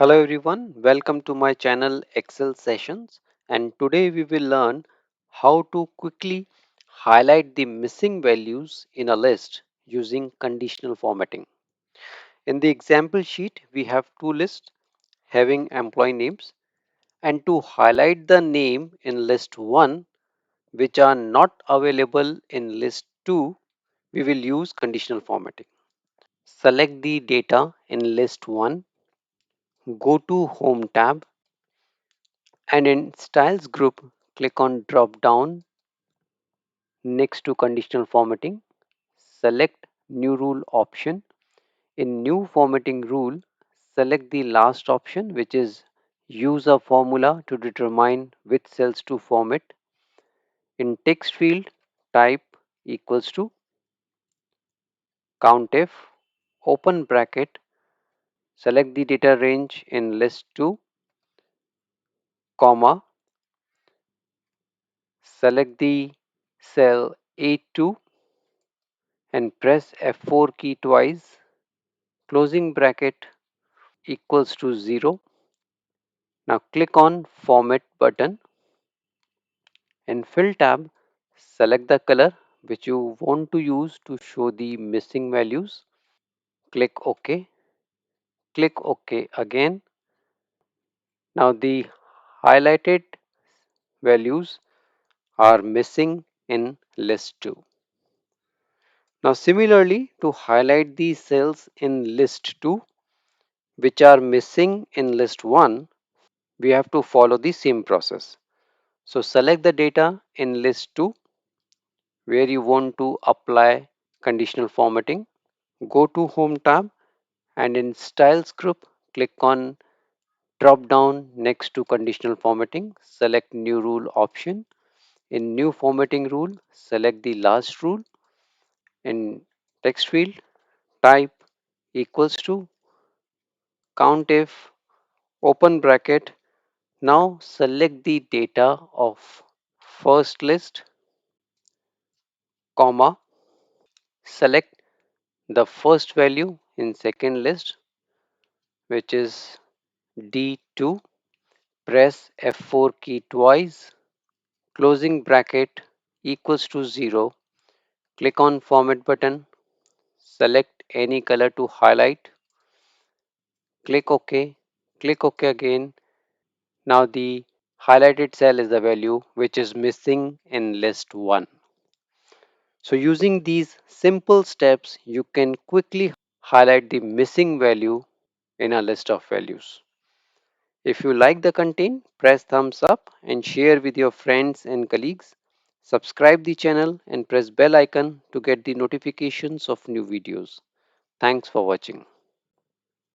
Hello everyone, welcome to my channel Excel Sessions, and today we will learn how to quickly highlight the missing values in a list using conditional formatting. In the example sheet we have two lists having employee names, and to highlight the name in list 1 which are not available in list 2, we will use conditional formatting. Select the data in list 1, go to Home tab, and in Styles group, click on drop down next to conditional formatting. Select New Rule option. In New Formatting Rule, select the last option, which is Use a formula to determine which cells to format. In text field, type equals to COUNTIF, open bracket, select the data range in list 2, comma, select the cell A2 and press F4 key twice, closing bracket equals to 0. Now click on Format button. In Fill tab, select the color which you want to use to show the missing values. Click OK. Click OK again. Now the highlighted values are missing in list 2. Now similarly, to highlight the cells in list 2 which are missing in list 1, we have to follow the same process. So select the data in list 2 where you want to apply conditional formatting. Go to Home tab, and in Styles group, click on drop down next to conditional formatting. Select New Rule option. In New Formatting Rule, select the last rule. In text field, type equals to COUNTIF, open bracket. Now select the data of first list, comma, select the first value in second list, which is D2. Press F4 key twice, closing bracket equals to 0. Click on Format button, select any color to highlight, click OK, click OK again. Now the highlighted cell is the value which is missing in list 1. So using these simple steps, you can quickly highlight the missing value in a list of values. If you like the content, press thumbs up and share with your friends and colleagues. Subscribe the channel and press bell icon to get the notifications of new videos. Thanks for watching.